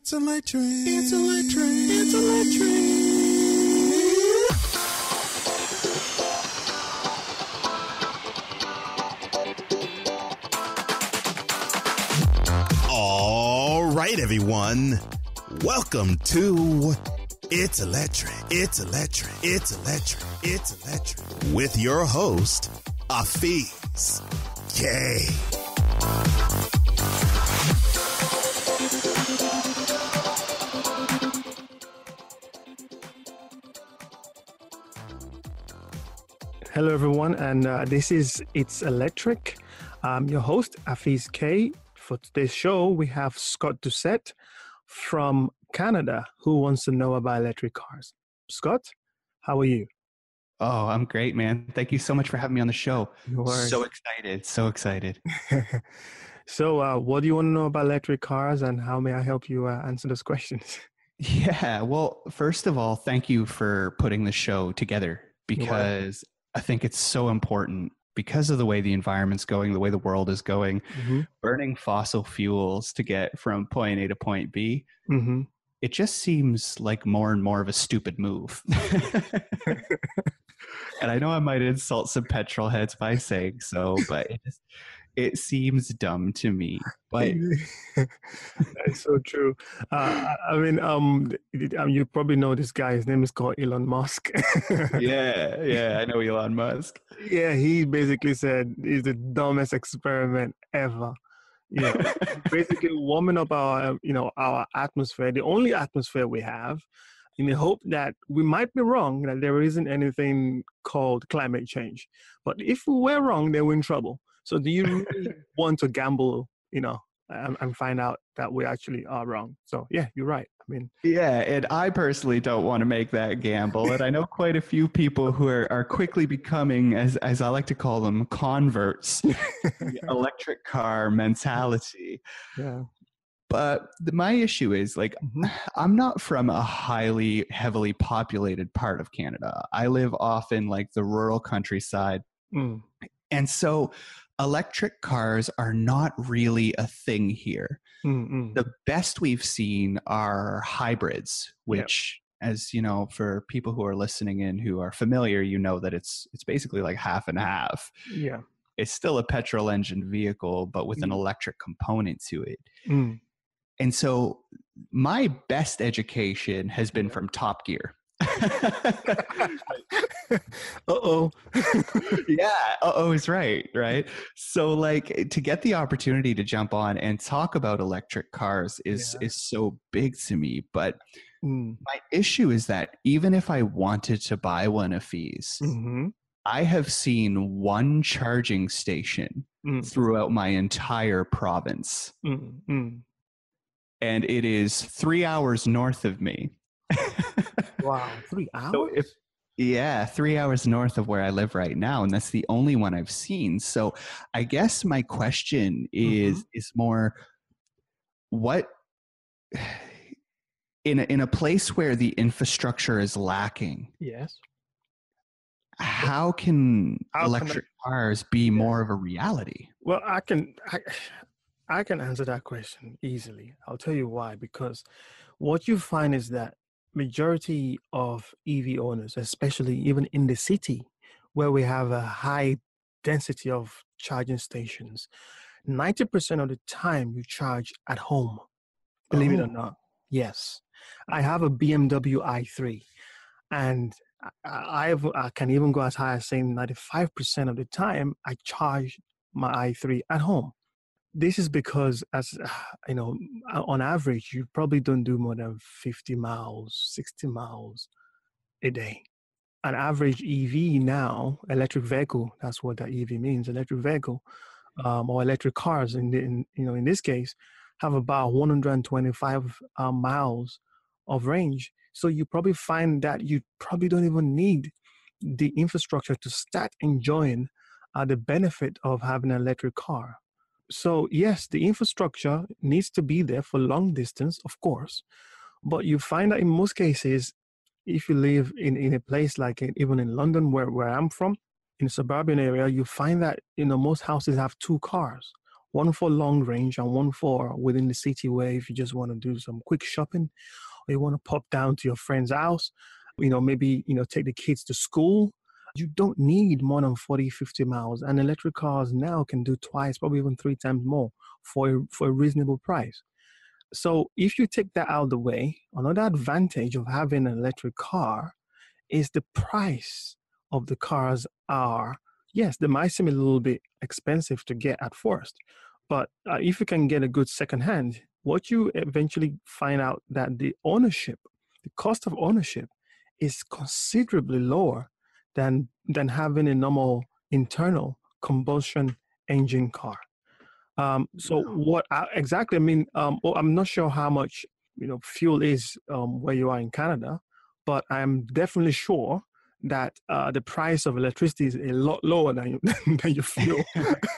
It's electric. It's electric. It's electric. All right, everyone. Welcome to It's Electric. It's electric. It's electric. It's electric. With your host, Afeez Kay. Hello, everyone, and this is It's Electric. I'm your host, Afeez Kay. For today's show, we have Scott Doucet from Canada who wants to know about electric cars. Scott, how are you? Oh, I'm great, man. Thank you so much for having me on the show. No worries. So excited. So excited. So, what do you want to know about electric cars, and how may I help you answer those questions? Yeah. Well, first of all, thank you for putting the show together, because I think it's so important because of the way the environment's going, the way the world is going. Burning fossil fuels to get from point A to point B, it just seems like more and more of a stupid move. And I know I might insult some petrol heads by saying so, but it seems dumb to me. But that's so true. You probably know this guy. His name is called Elon Musk. yeah, I know Elon Musk. Yeah, he basically said it's the dumbest experiment ever. Basically warming up our atmosphere, the only atmosphere we have, in the hope that we might be wrong, that there isn't anything called climate change. But if we were wrong, then we're in trouble. So do you really want to gamble, and find out that we actually are wrong? So yeah, you're right. Yeah, and I personally don't want to make that gamble. And I know quite a few people who are quickly becoming, as I like to call them, converts to the electric car mentality. Yeah. But my issue is, I'm not from a heavily populated part of Canada. I live off in the rural countryside. And so electric cars are not really a thing here. The best we've seen are hybrids, which, as you know, for people who are listening in who are familiar, you know that it's basically like half and half. Yeah. It's still a petrol engine vehicle, but with an electric component to it. And so my best education has been from Top Gear. Uh-oh. Yeah, uh-oh is right? So to get the opportunity to jump on and talk about electric cars is so big to me. But my issue is that even if I wanted to buy one of these, I have seen one charging station throughout my entire province. And it is 3 hours north of me. Wow, 3 hours? So 3 hours north of where I live right now, and that's the only one I've seen. So I guess my question is more, what in a place where the infrastructure is lacking? Yes. How can electric cars be more of a reality? Well, I can answer that question easily. I'll tell you why. Because what you find is that majority of EV owners, especially even in the city where we have a high density of charging stations, 90% of the time you charge at home. Believe it or not. Yes. I have a BMW i3, and I can even go as high as saying 95% of the time I charge my i3 at home. This is because, as you know, on average, you probably don't do more than 50 miles, 60 miles a day. An average EV now, electric vehicle, that's what that EV means, electric vehicle, or electric cars in this case, have about 125 miles of range. So you probably find that you probably don't even need the infrastructure to start enjoying the benefit of having an electric car. So yes, the infrastructure needs to be there for long distance, of course, but you find that in most cases, if you live in a place even in London, where I'm from, in a suburban area, you find that most houses have two cars. one for long range and one for within the city, where if you just want to do some quick shopping or you want to pop down to your friend's house, maybe, take the kids to school. You don't need more than 40, 50 miles. And electric cars now can do twice, probably even three times more for a reasonable price. So if you take that out of the way, another advantage of having an electric car is the price of the cars are, yes, they might seem a little bit expensive to get at first, but if you can get a good secondhand, what you eventually find out that the cost of ownership is considerably lower than having a normal internal combustion engine car. So what exactly? I mean, well, I'm not sure how much fuel is where you are in Canada, but I'm definitely sure that the price of electricity is a lot lower than than your fuel.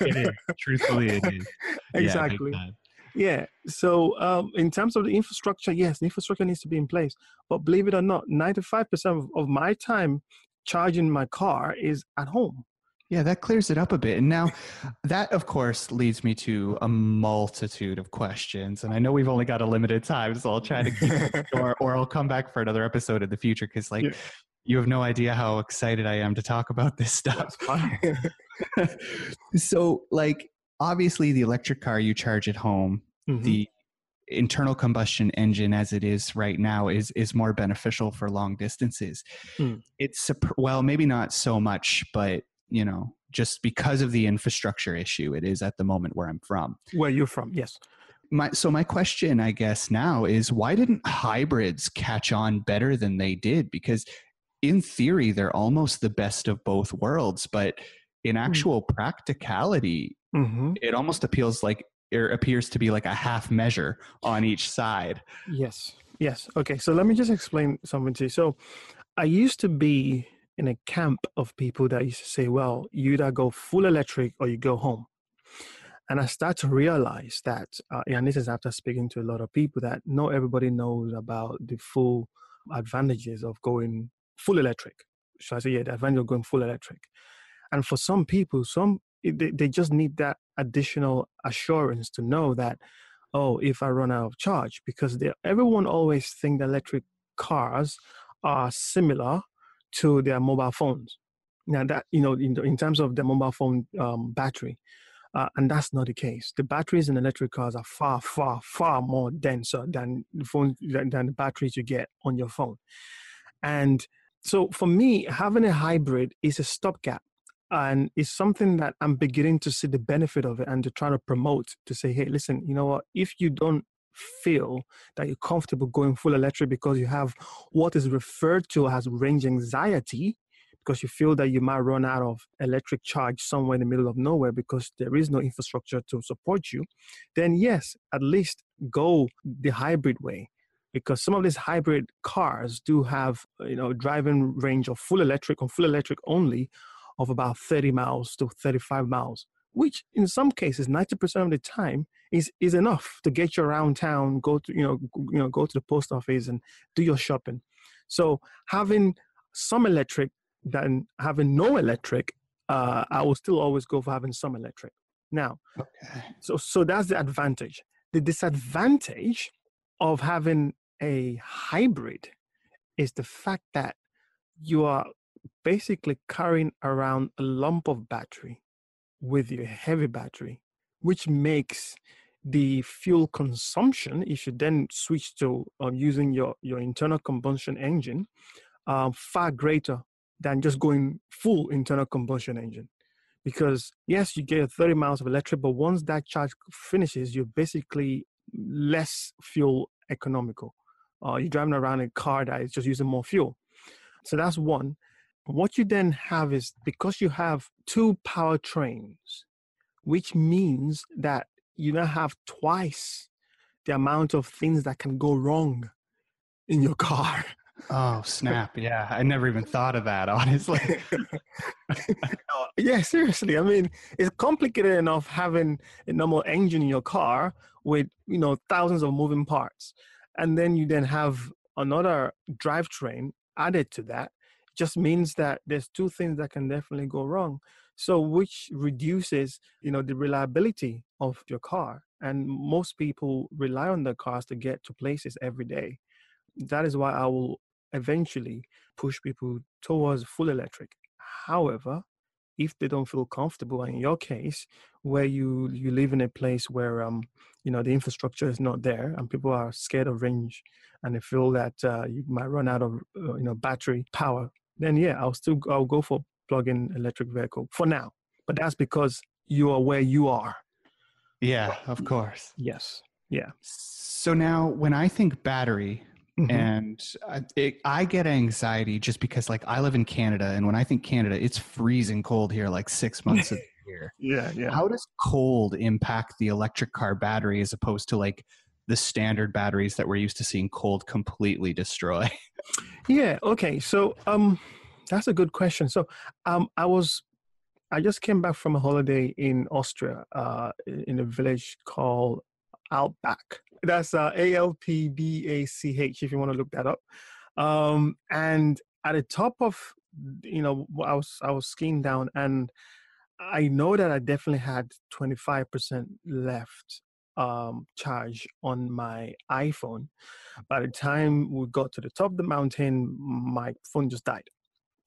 It is. Truthfully, it is. Exactly. Yeah, Yeah. So in terms of the infrastructure, yes, the infrastructure needs to be in place. But believe it or not, 95% of my time charging my car is at home. Yeah, that clears it up a bit. And now that, of course, leads me to a multitude of questions. And I know we've only got a limited time, so I'll try to keep it short, or I'll come back for another episode in the future because, you have no idea how excited I am to talk about this stuff. So, obviously, the electric car you charge at home, the internal combustion engine as it is right now is more beneficial for long distances. It's, well, maybe not so much, but just because of the infrastructure issue, it is at the moment where I'm from. Where you're from, yes. My question, I guess, now is why didn't hybrids catch on better than they did? Because in theory, they're almost the best of both worlds, but in actual practicality, it almost appears to be like a half measure on each side. Yes. Okay, so let me just explain something to you. So I used to be in a camp of people that used to say, well, you either go full electric or you go home. And I start to realize that, and this is after speaking to a lot of people, that not everybody knows about the full advantages of going full electric. Should I say, the advantage of going full electric. And for some people, they just need that additional assurance to know that, oh, if I run out of charge, because everyone always think that electric cars are similar to their mobile phones. Now that, in terms of the mobile phone battery, and that's not the case. The batteries in electric cars are far, far, far more denser than the batteries you get on your phone. And so for me, having a hybrid is a stopgap. And it's something that I'm beginning to see the benefit of it and to try to promote, to say, hey, listen, you know what, if you don't feel that you're comfortable going full electric because you have what is referred to as range anxiety, because you feel that you might run out of electric charge somewhere in the middle of nowhere because there is no infrastructure to support you, then yes, at least go the hybrid way. Because some of these hybrid cars do have, driving range of full electric or full electric only of about 30 miles to 35 miles, which in some cases, 90% of the time is enough to get you around town, go to, go to the post office and do your shopping. So having some electric than having no electric, I will still always go for having some electric. Now, so that's the advantage. The disadvantage of having a hybrid is the fact that you are basically carrying around a lump of battery with your heavy battery, which makes the fuel consumption, if you then switch to using your internal combustion engine, far greater than just going full internal combustion engine. Because yes, you get 30 miles of electric, but once that charge finishes, you're basically less fuel economical. You're driving around a car that is just using more fuel. So that's one. What you then have is, because you have two powertrains, which means that you now have twice the amount of things that can go wrong in your car. Oh, snap. Yeah. I never even thought of that, honestly. Yeah, seriously. I mean, it's complicated enough having a normal engine in your car with, thousands of moving parts. And then you then have another drivetrain added to that. It just means that there's two things that can definitely go wrong. So which reduces, the reliability of your car. And most people rely on their cars to get to places every day. That is why I will eventually push people towards full electric. However, if they don't feel comfortable, and in your case, where you live in a place where the infrastructure is not there, and people are scared of range, and they feel that you might run out of battery power, then yeah, I'll go for plug-in electric vehicle for now. But that's because you are where you are. Yeah, of course. Yes. Yeah. So now when I think battery, Mm-hmm. and I get anxiety just because, like, I live in Canada, and when I think Canada, it's freezing cold here, like 6 months of the year. Yeah. How does cold impact the electric car battery as opposed to like the standard batteries that we're used to seeing cold completely destroy? Yeah. Okay. So that's a good question. So I just came back from a holiday in Austria, in a village called Alpbach. That's Alpbach, if you want to look that up. And at the top of, I was skiing down, and I know that I definitely had 25% left charge on my iPhone. By the time we got to the top of the mountain, my phone just died.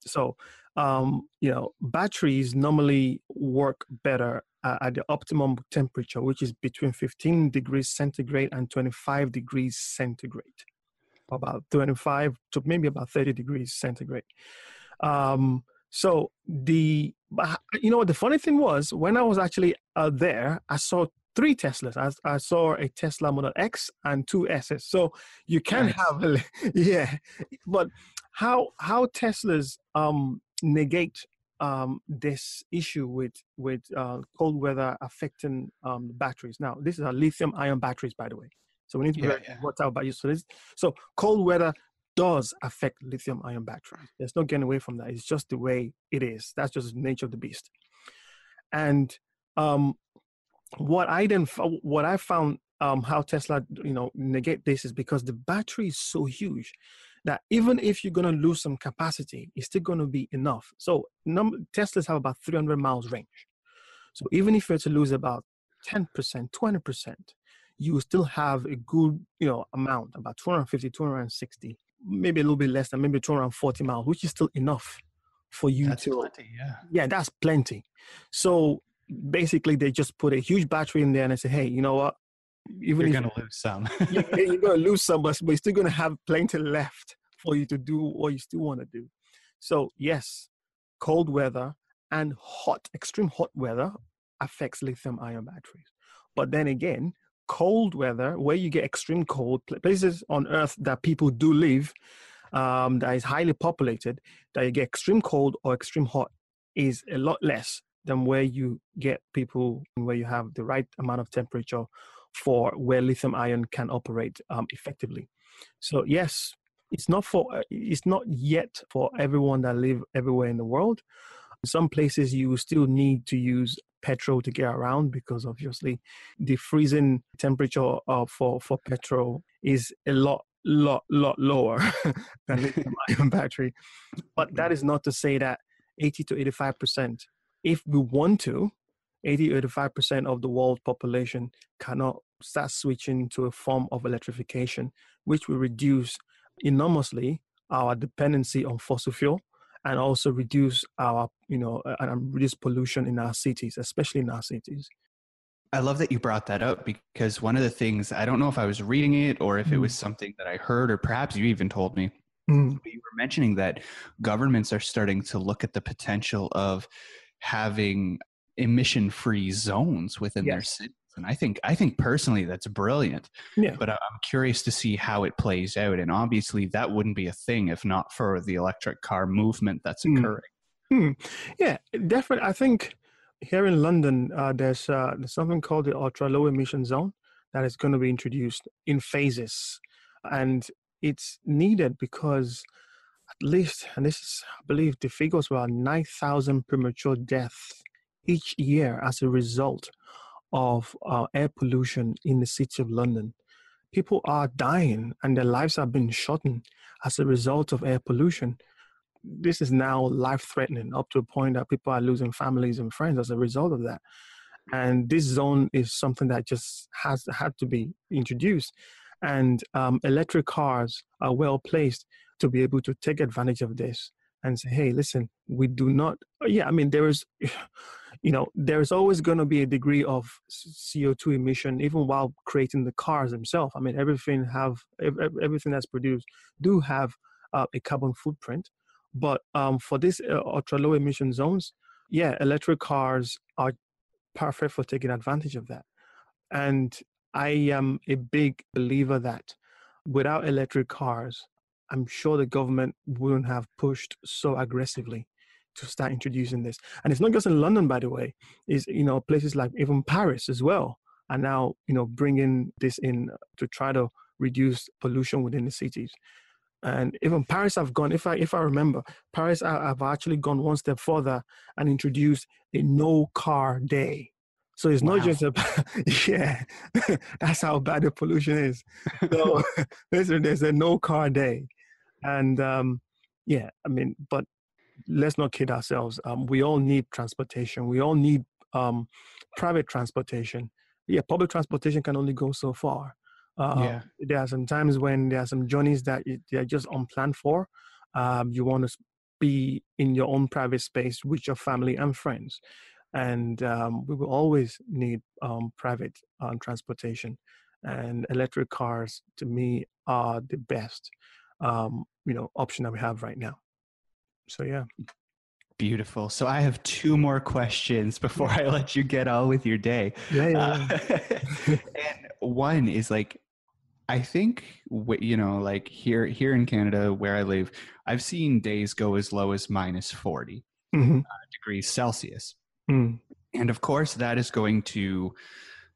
So, batteries normally work better at the optimum temperature, which is between 15 degrees centigrade and 25 degrees centigrade, about 25 to maybe about 30 degrees centigrade. So the funny thing was, when I was actually there, I saw 3 Teslas. I saw a Tesla Model X and 2 S's. So you can have, yeah, but how Teslas negate this issue with cold weather affecting the batteries. Now, this is our lithium-ion batteries, by the way. So we need to be what's out by you. So cold weather does affect lithium-ion batteries. There's no getting away from that. It's just the way it is. That's just the nature of the beast. And what I found how Tesla negate this is because the battery is so huge that even if you're going to lose some capacity, it's still going to be enough. So Teslas have about 300 miles range. So even if you're to lose about 10%, 20%, you will still have a good amount, about 250, 260, maybe a little bit less than maybe 240 miles, which is still enough for you That's plenty, yeah. Yeah, that's plenty. So basically, they just put a huge battery in there and they say, hey, you know what? Even you're going to lose some. You're going to lose some, but you're still going to have plenty left for you to do what you still want to do. So yes, cold weather and extreme hot weather affects lithium-ion batteries. But then again, cold weather, where you get extreme cold, places on Earth that people do live, that is highly populated, that you get extreme cold or extreme hot, is a lot less than where you get people where you have the right amount of temperature for where lithium ion can operate effectively. So yes, it's not yet for everyone that live everywhere in the world. In some places you still need to use petrol to get around, because obviously the freezing temperature for petrol is a lot lower than lithium ion battery. But that is not to say that 80 to 85%, if we want to, 80-85% of the world population cannot start switching to a form of electrification, which will reduce enormously our dependency on fossil fuel, and also reduce our, and reduce pollution in our cities, especially in our cities. I love that you brought that up, because one of the things, I don't know if I was reading it or if it was something that I heard, or perhaps you even told me, but you were mentioning that governments are starting to look at the potential of having emission-free zones within their cities. And I think personally that's brilliant. Yeah. But I'm curious to see how it plays out. And obviously that wouldn't be a thing if not for the electric car movement that's occurring. Yeah, definitely. I think here in London, there's something called the ultra low emission zone that is going to be introduced in phases. And it's needed because at least, and this is, I believe the figures were 9,000 premature deaths each year as a result of air pollution in the city of London. People are dying and their lives have been shortened as a result of air pollution. this is now life-threatening up to a point that people are losing families and friends as a result of that. And this zone is something that just has had to be introduced. And electric cars are well placed to be able to take advantage of this and say, hey, listen, we do not, yeah, I mean, there is, there's always going to be a degree of CO2 emission, even while creating the cars themselves. I mean, everything that's produced do have a carbon footprint. But for these ultra low emission zones, yeah, electric cars are perfect for taking advantage of that. And I am a big believer that without electric cars, I'm sure the government wouldn't have pushed so aggressively to start introducing this. And it's not just in London, by the way. It's, places like even Paris as well are now, bringing this in to try to reduce pollution within the cities. And even Paris have gone, if I remember, Paris have actually gone one step further and introduced a no car day. So it's not just yeah, that's how bad the pollution is. So there's a no car day. And yeah, I mean, but let's not kid ourselves. We all need transportation. We all need private transportation. Yeah, public transportation can only go so far. There are some times when there are some journeys that they're just unplanned for. You want to be in your own private space with your family and friends. And we will always need private transportation. And electric cars, to me, are the best, option that we have right now. So, yeah. Beautiful. So I have two more questions before I let you get on with your day. Yeah. And one is like, I think, like here in Canada where I live, I've seen days go as low as minus 40 degrees Celsius. Mm. And of course, that is going to,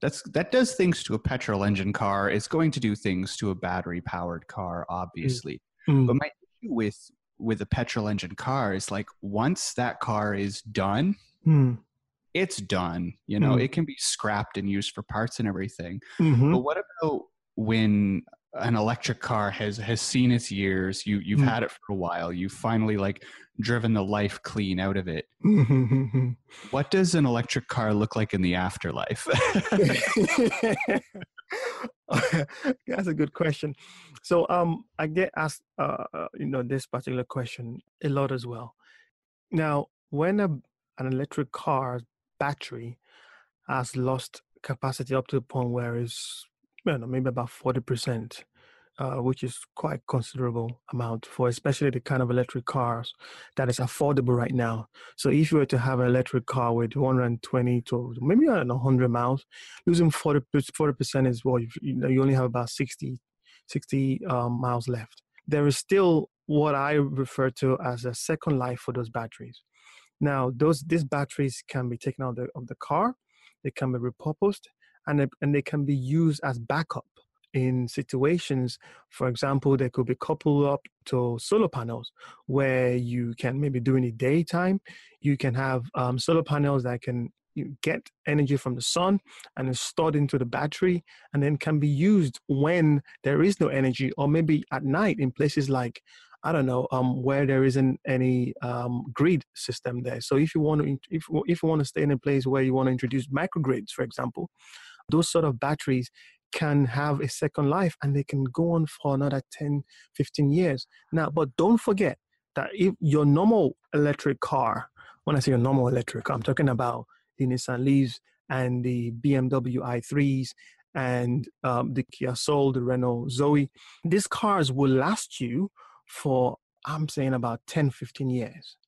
that does things to a petrol engine car. It's going to do things to a battery powered car, obviously. But my issue with a petrol engine car is like, once that car is done, it's done. It can be scrapped and used for parts and everything. But what about when an electric car has seen its years, you've had it for a while, you've finally like driven the life clean out of it. What does an electric car look like in the afterlife? That's a good question. So I get asked this particular question a lot as well. Now, when an electric car's battery has lost capacity up to the point where it's maybe about 40%, which is quite considerable amount for especially the kind of electric cars that is affordable right now. So if you were to have an electric car with 120 to maybe 100 miles, losing 40% is what you only have about 60 miles left. There is still what I refer to as a second life for those batteries. Now, these batteries can be taken out of the car, they can be repurposed, and they can be used as backup in situations. For example, they could be coupled up to solar panels where you can maybe during the daytime, you can have solar panels that can get energy from the sun and is stored into the battery and then can be used when there is no energy, or maybe at night in places like, I don't know, where there isn't any grid system there. So if you want to stay in a place where you want to introduce microgrids, for example, those sort of batteries can have a second life and they can go on for another 10, 15 years. Now, but don't forget that if your normal electric car, when I say a normal electric car, I'm talking about the Nissan Leafs and the BMW i3s and the Kia Soul, the Renault Zoe. These cars will last you for, I'm saying, about 10, 15 years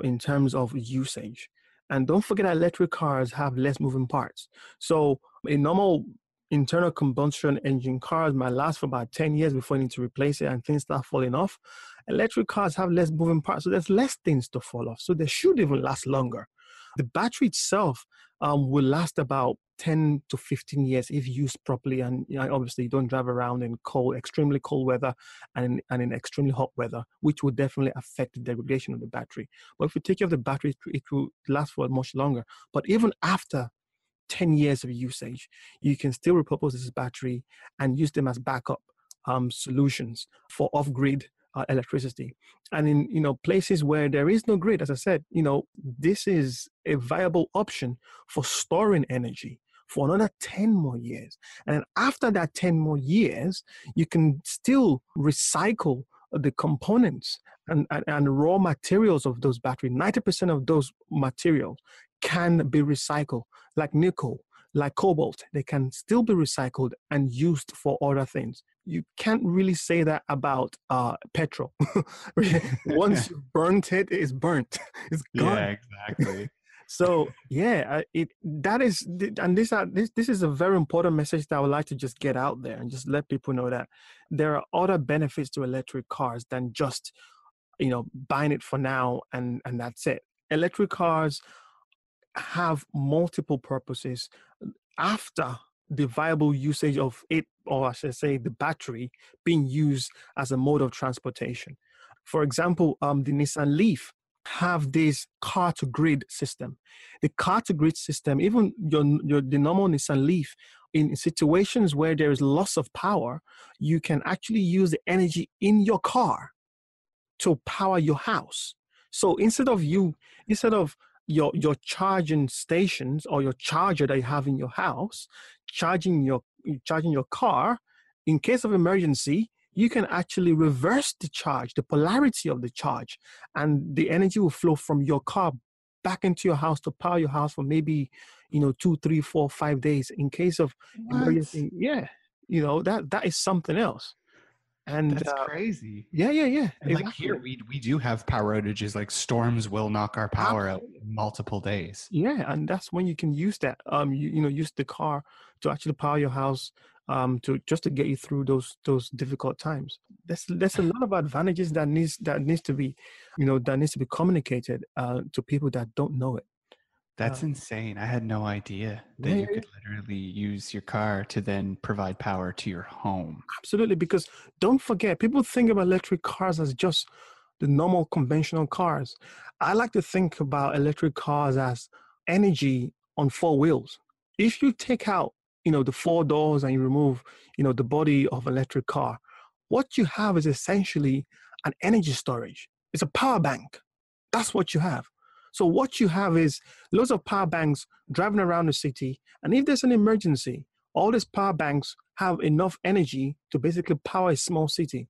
in terms of usage. And don't forget that electric cars have less moving parts. So a normal internal combustion engine cars might last for about 10 years before you need to replace it and things start falling off. Electric cars have less moving parts, so there's less things to fall off. So they should even last longer. The battery itself will last about 10 to 15 years if used properly. And obviously you don't drive around in extremely cold weather and in extremely hot weather, which will definitely affect the degradation of the battery. But if you take care of the battery, it will last for much longer. But even after 10 years of usage, you can still repurpose this battery and use them as backup solutions for off-grid electricity. And in, places where there is no grid, as I said, this is a viable option for storing energy for another 10 more years. And after that 10 more years, you can still recycle the components and raw materials of those batteries. 90% of those materials can be recycled, like nickel, like cobalt. They can still be recycled and used for other things. You can't really say that about petrol. Once you burnt it, it's burnt. It's gone. Yeah, exactly. So yeah, this is a very important message that I would like to just get out there and just let people know that there are other benefits to electric cars than just buying it for now and that's it. Electric cars have multiple purposes after the viable usage of it, or I should say the battery, being used as a mode of transportation. For example, the Nissan Leaf have this car to grid system. The car to grid system, even the normal Nissan Leaf, in situations where there is loss of power, you can actually use the energy in your car to power your house. So instead of your charging stations or your charger that you have in your house, charging your car, in case of emergency, you can actually reverse the charge, the polarity of the charge, and the energy will flow from your car back into your house to power your house for maybe 2, 3, 4, 5 days in case of emergency. Yeah, that is something else. And that's crazy. Yeah. And exactly. like here, we do have power outages. Like storms will knock our power out multiple days. Yeah, and that's when you can use that. Use the car to actually power your house. To get you through those difficult times. There's a lot of advantages that needs to be, communicated to people that don't know it. That's insane. I had no idea that you could literally use your car to then provide power to your home. Absolutely, because don't forget, people think about electric cars as just the normal conventional cars. I like to think about electric cars as energy on 4 wheels. If you take out, the 4 doors and you remove, the body of electric car, what you have is essentially an energy storage. It's a power bank. That's what you have. So what you have is loads of power banks driving around the city. And if there's an emergency, all these power banks have enough energy to basically power a small city.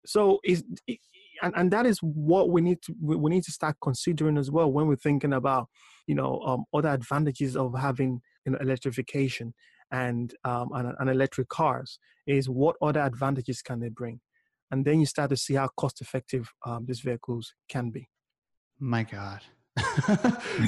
So and that is what we need to start considering as well when we're thinking about, other advantages of having electrification and electric cars, is what other advantages can they bring? And then you start to see how cost effective these vehicles can be. My God.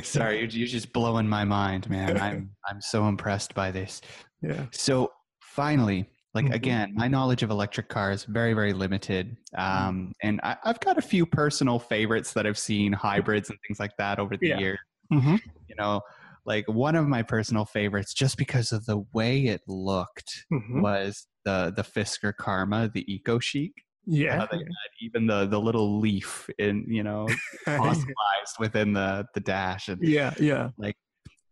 Sorry, you're just blowing my mind, man. I'm so impressed by this. Yeah. So finally, again, my knowledge of electric cars very, very limited. And I've got a few personal favorites that I've seen, hybrids and things like that over the years. Like one of my personal favorites, just because of the way it looked, was the Fisker Karma, the Eco Chic. Yeah, they had even the little leaf in fossilized within the dash. And like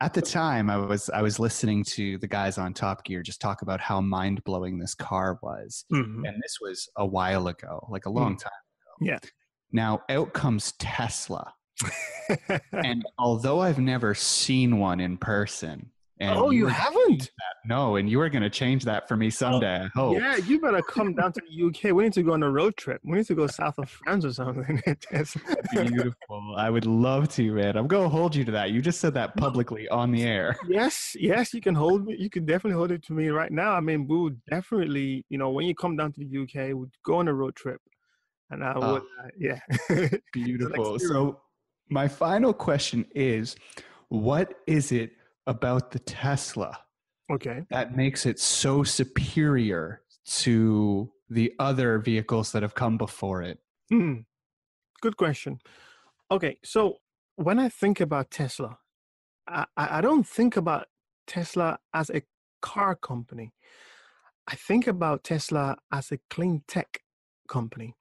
at the time, I was listening to the guys on Top Gear just talk about how mind blowing this car was, and this was a while ago, like a long time ago. Yeah. Now out comes Tesla, and although I've never seen one in person. And you haven't? No, and you are going to change that for me someday, I hope. Yeah, you better come down to the UK. We need to go on a road trip. We need to go south of France or something. Beautiful. I would love to, man. I'm going to hold you to that. You just said that publicly on the air. Yes, you can hold me. You can definitely hold it to me right now. I mean, we would definitely, when you come down to the UK, we'd go on a road trip. And I would, yeah. Beautiful. So my final question is, what is it about the Tesla that makes it so superior to the other vehicles that have come before it? Good question. Okay, so when I think about Tesla, I don't think about Tesla as a car company. I think about Tesla as a clean tech company.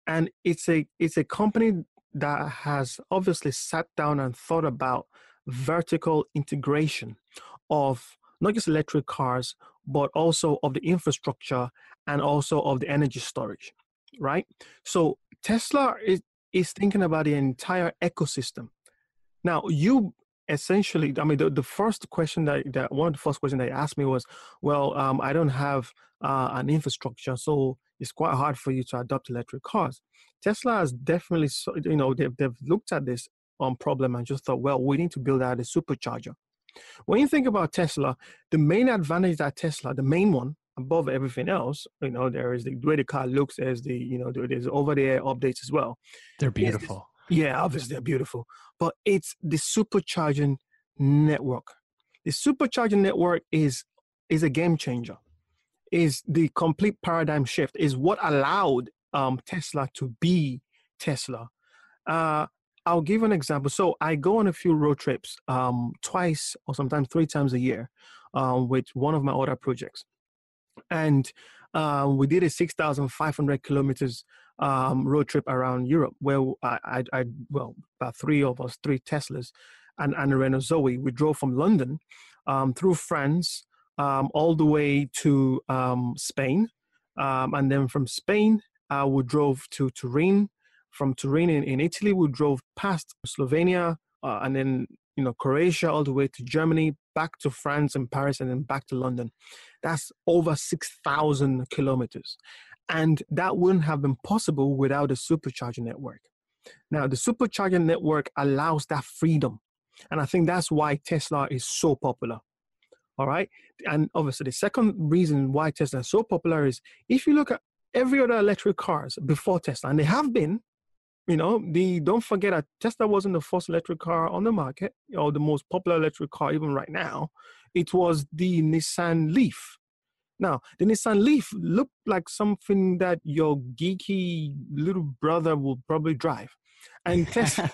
And it's a company that has obviously sat down and thought about vertical integration of not just electric cars, but also of the infrastructure and also of the energy storage. right? So Tesla is thinking about the entire ecosystem. Now, you essentially, I mean, the first question that one of the first questions they asked me was, well, I don't have an infrastructure, so it's quite hard for you to adopt electric cars. Tesla has definitely, they've looked at this problem and just thought, well, we need to build out a supercharger. When you think about Tesla, the main advantage that Tesla, the main one above everything else, there is the way the car looks, there's there's over-the-air updates as well. They're beautiful. Yeah, obviously they're beautiful, but it's the supercharging network. The supercharging network is a game changer. Is the complete paradigm shift. Is what allowed Tesla to be Tesla. I'll give an example. So I go on a few road trips twice or sometimes 3 times a year with one of my other projects. And we did a 6,500 kilometers road trip around Europe where about 3 of us, 3 Teslas and a Renault Zoe. We drove from London through France all the way to Spain. And then from Spain, we drove to Turin. From Turin in Italy, we drove past Slovenia and then Croatia all the way to Germany, back to France and Paris, and then back to London. That's over 6,000 kilometers. And that wouldn't have been possible without the supercharger network. Now, the supercharger network allows that freedom. And I think that's why Tesla is so popular. All right. And obviously, the second reason why Tesla is so popular is if you look at every other electric cars before Tesla, and they have been, don't forget that Tesla wasn't the first electric car on the market or the most popular electric car even right now. It was the Nissan Leaf. Now, the Nissan Leaf looked like something that your geeky little brother will probably drive. And Tesla,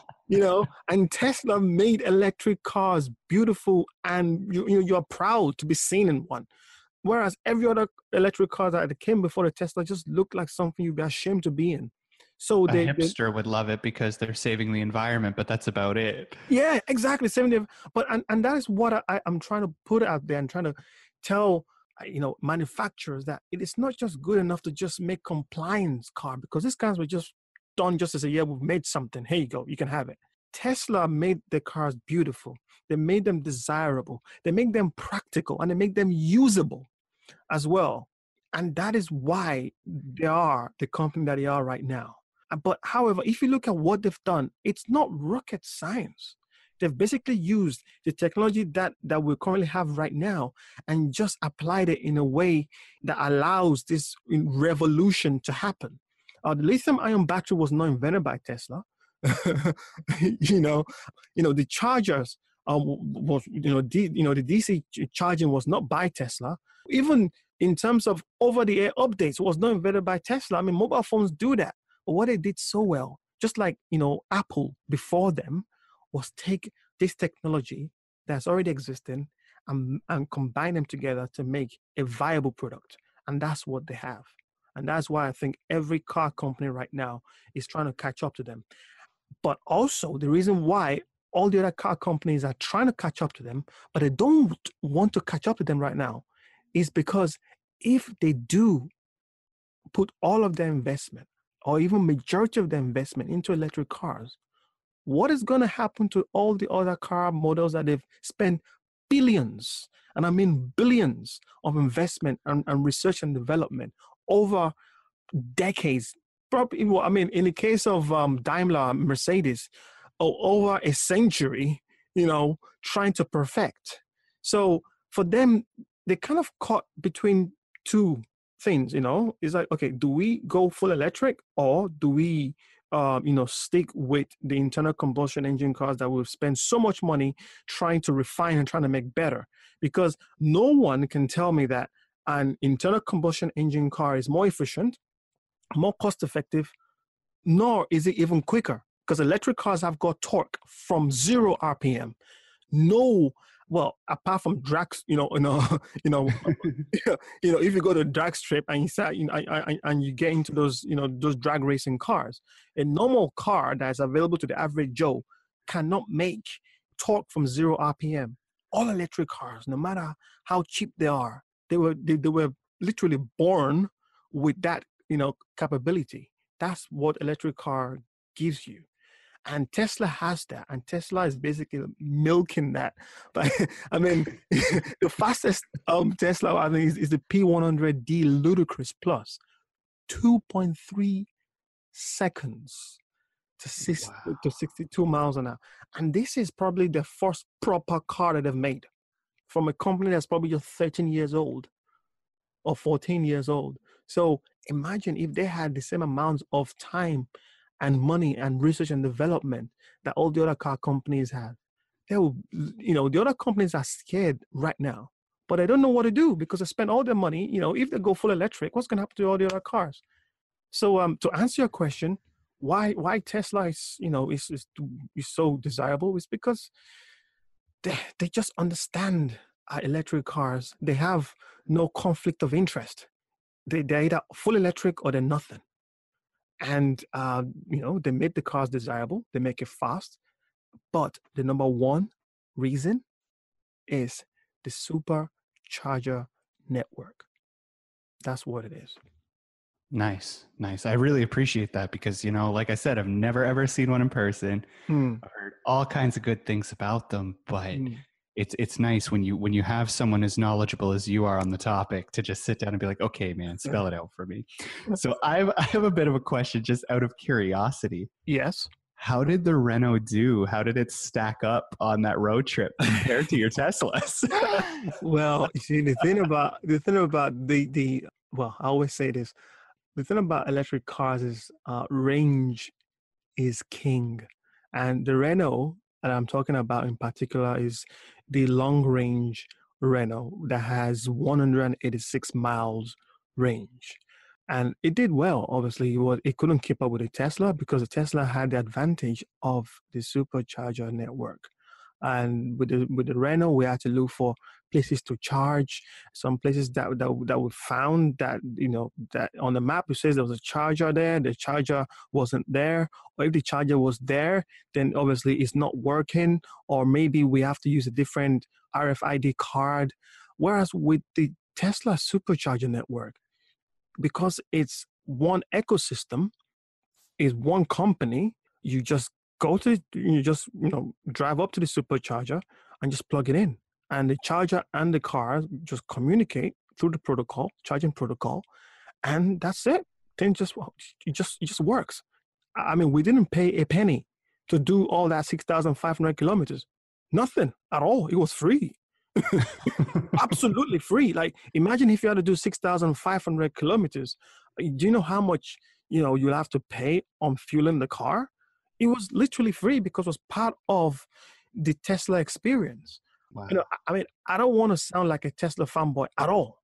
and Tesla made electric cars beautiful, and you're proud to be seen in one. Whereas every other electric car that came before the Tesla just looked like something you'd be ashamed to be in. So a hipster would love it because they're saving the environment, but that's about it. Yeah, exactly. But and that is what I'm trying to put out there and trying to tell manufacturers that it is not just good enough to just make compliance car, because these cars were just done just as we've made something. Here you go, you can have it. Tesla made the cars beautiful. They made them desirable. They make them practical, and they make them usable as well. And that is why they are the company that they are right now. But however, if you look at what they've done, it's not rocket science. They've basically used the technology that we currently have right now and just applied it in a way that allows this revolution to happen. The lithium-ion battery was not invented by Tesla. The chargers was the DC charging was not by Tesla. Even in terms of over-the-air updates, was not invented by Tesla. I mean, mobile phones do that. But what they did so well, just like Apple before them, was take this technology that's already existing and combine them together to make a viable product. And that's what they have. And that's why I think every car company right now is trying to catch up to them. But also the reason why all the other car companies are trying to catch up to them, but they don't want to catch up to them right now, is because if they do put all of their investment or even majority of their investment into electric cars, what is going to happen to all the other car models that they've spent billions, and I mean billions, of investment and research and development over decades? Probably, in the case of Daimler, Mercedes, over a century, trying to perfect. So for them, they kind of caught between two things, It's like, okay, do we go full electric, or do we stick with the internal combustion engine cars that we've spent so much money trying to refine and trying to make better? Because no one can tell me that an internal combustion engine car is more efficient, more cost effective, nor is it even quicker, because electric cars have got torque from 0 RPM. No, well, apart from drags, if you go to a drag strip and you start, and you get into those, those drag racing cars, a normal car that's available to the average Joe cannot make torque from 0 RPM. All electric cars, no matter how cheap they are, they were literally born with that capability. That's what electric car gives you. And Tesla has that, and Tesla is basically milking that. But I mean, the fastest Tesla I think is the P100D Ludicrous Plus, 2.3 seconds to 62 miles an hour. And this is probably the first proper car that they've made from a company that's probably just 13 years old or 14 years old. So imagine if they had the same amount of time and money and research and development that all the other car companies have. They will, the other companies are scared right now, but they don't know what to do because they spend all their money. If they go full electric, what's going to happen to all the other cars? So to answer your question, why Tesla is so desirable is because they just understand electric cars. They have no conflict of interest. They're either full electric or they're nothing. And they make the cars desirable. They make it fast. But the number one reason is the supercharger network. That's what it is. Nice. I really appreciate that because, like I said, I've never ever seen one in person. I've heard all kinds of good things about them, but it's nice when you have someone as knowledgeable as you are on the topic to just sit down and be like, okay, man, spell it out for me. So I have a bit of a question just out of curiosity. Yes. How did the Renault do? How did it stack up on that road trip compared to your Teslas? Well, you see, the thing about I always say this. The thing about electric cars is range is king. And the Renault that I'm talking about in particular is the long range Renault that has 186 miles range. And it did well. Obviously, it couldn't keep up with the Tesla because the Tesla had the advantage of the supercharger network. And with the Renault, we had to look for places to charge. Some places that we found that that on the map it says there was a charger there. The charger wasn't there, or if the charger was there, then obviously it's not working, or maybe we have to use a different RFID card. Whereas with the Tesla supercharger network, because it's one ecosystem, is one company, you just drive up to the supercharger and just plug it in. And the charger and the car just communicate through the protocol, charging protocol, and that's it. Then it just works. I mean, we didn't pay a penny to do all that 6,500 kilometers. Nothing at all. It was free. Absolutely free. Like, imagine if you had to do 6,500 kilometers. Do you know how much you'll have to pay on fueling the car? It was literally free because it was part of the Tesla experience. Wow. I mean, I don't want to sound like a Tesla fanboy at all,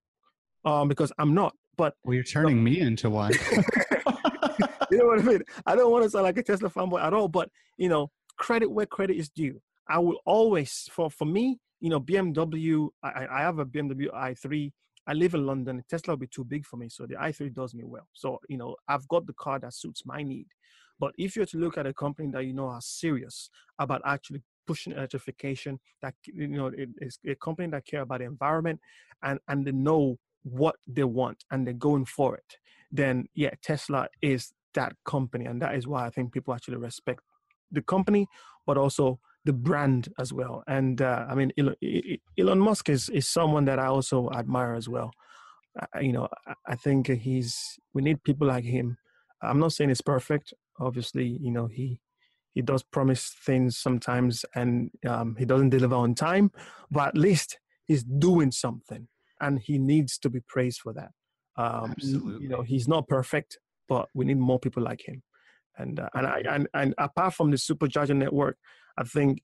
because I'm not. But well, you're turning me into one. You know what I mean? I don't want to sound like a Tesla fanboy at all. But credit where credit is due. I will always, for me, BMW. I have a BMW i3. I live in London. Tesla will be too big for me, so the i3 does me well. So I've got the car that suits my need. But if you're to look at a company that are serious about actually pushing electrification, that it is a company that care about the environment and they know what they want and they're going for it, then yeah, Tesla is that company, and that is why I think people actually respect the company, but also the brand as well. And I mean, Elon Musk is someone that I also admire as well. I think we need people like him. I'm not saying it's perfect. Obviously, he does promise things sometimes, and he doesn't deliver on time. But at least he's doing something, and he needs to be praised for that. Absolutely. He's not perfect, but we need more people like him. And apart from the supercharger network, I think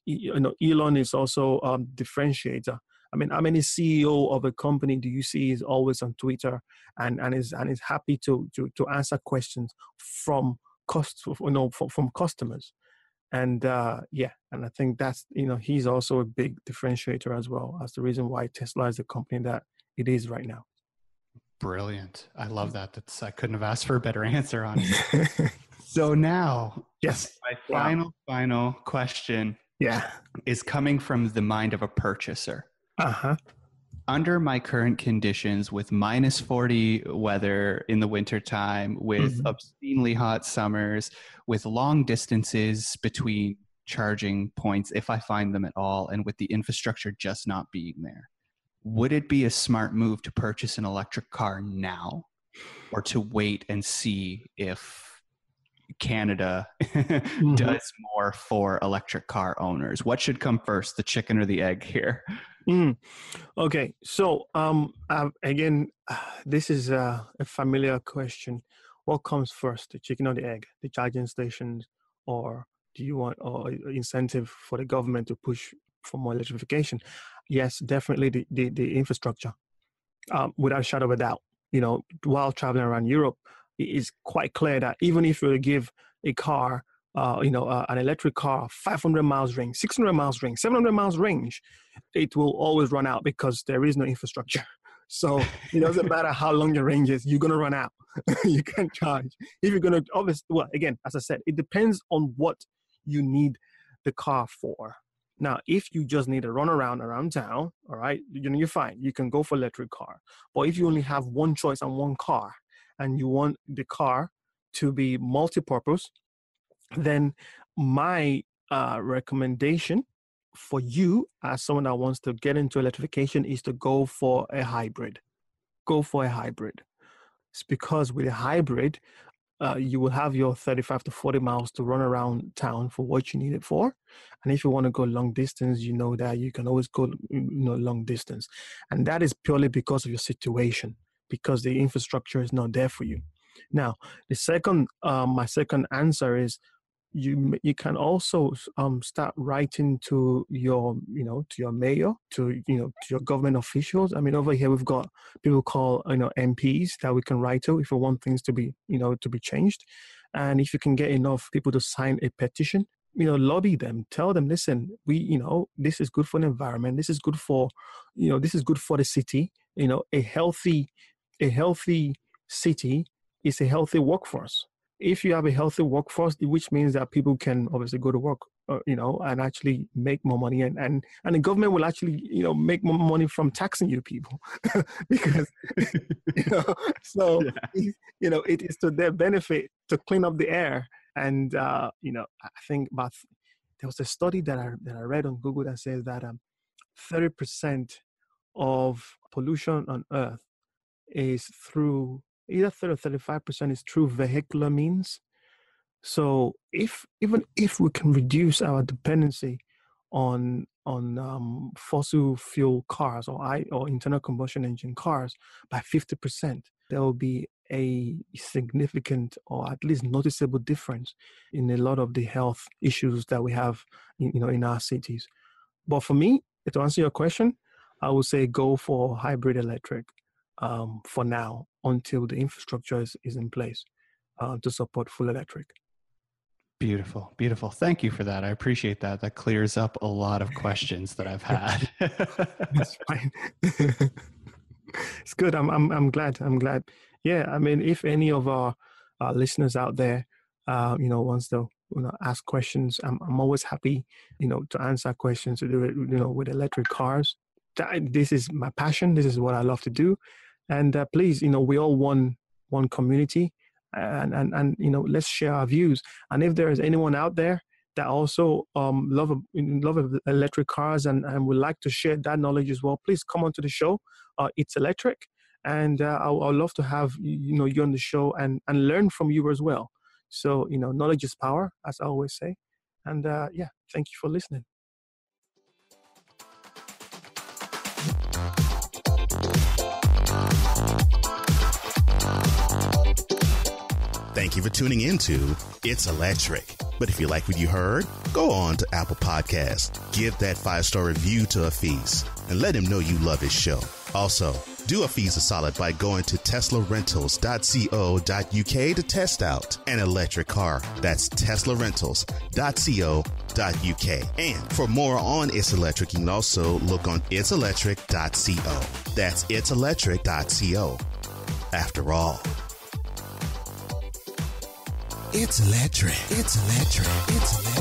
Elon is also a differentiator. I mean, how many CEO of a company do you see is always on Twitter and is happy to answer questions from from customers? And and I think that's he's also a big differentiator as well as the reason why Tesla is the company that it is right now. Brilliant. I love that. I couldn't have asked for a better answer, honestly. So now, yes, my final question is coming from the mind of a purchaser. Uh-huh. under my current conditions with minus 40 weather in the wintertime, with obscenely hot summers, with long distances between charging points, if I find them at all, and with the infrastructure just not being there, would it be a smart move to purchase an electric car now, or to wait and see if Canada does more for electric car owners? What should come first, the chicken or the egg here? Okay, so again, this is a familiar question. What comes first, the chicken or the egg? The charging stations, or do you want or incentive for the government to push for more electrification? Yes, definitely the infrastructure, without a shadow of a doubt. You know, while traveling around Europe, it is quite clear that even if you give a car, an electric car, 500 miles range, 600 miles range, 700 miles range, it will always run out because there is no infrastructure. So it doesn't matter how long your range is, you're going to run out. You can't charge. If you're going to, obviously, well, again, as I said, it depends on what you need the car for. Now, if you just need to run around town, all right, you're fine. You can go for electric car. But if you only have one choice and one car, and you want the car to be multi-purpose, then my recommendation for you as someone that wants to get into electrification is to go for a hybrid. Go for a hybrid. It's because with a hybrid, you will have your 35 to 40 miles to run around town for what you need it for. And if you want to go long distance, you know that you can always go long distance. And that is purely because of your situation, because the infrastructure is not there for you. Now, my second answer is you can also start writing to your mayor, to your government officials. I mean, over here we've got people called MPs that we can write to if we want things to be changed. And if you can get enough people to sign a petition, lobby them, tell them, listen, this is good for the environment, this is good for the city. A healthy city is a healthy workforce. If you have a healthy workforce, which means that people can obviously go to work, and actually make more money, and the government will actually, make more money from taxing you people, because, it is to their benefit to clean up the air. And, I think there was a study that I read on Google that says that 30% of pollution on Earth is through either 30 or 35% is through vehicular means. So even if we can reduce our dependency on fossil fuel cars or internal combustion engine cars by 50%, there will be a significant or at least noticeable difference in a lot of the health issues that we have in our cities. But for me, to answer your question, I would say go for hybrid electric for now, until the infrastructure is in place to support full electric. Beautiful, beautiful. Thank you for that. I appreciate that. That clears up a lot of questions that I've had. That's fine. It's good. I'm glad. Yeah, I mean, if any of our listeners out there, wants to ask questions, I'm always happy, to answer questions, to do it, with electric cars. This is my passion. This is what I love to do. And please, we all one community, and let's share our views. And if there is anyone out there that also love electric cars and would like to share that knowledge as well, please come onto the show. It's Electric, and I'd love to have you on the show and learn from you as well. So knowledge is power, as I always say. And thank you for listening. Thank you for tuning into It's Electric. But if you like what you heard, go on to Apple Podcasts. Give that 5-star review to Afeez and let him know you love his show. Also, do Afeez a solid by going to teslarentals.co.uk to test out an electric car. That's teslarentals.co.uk. And for more on It's Electric, you can also look on itselectric.co. That's itselectric.co. After all, it's electric. It's electric. It's electric.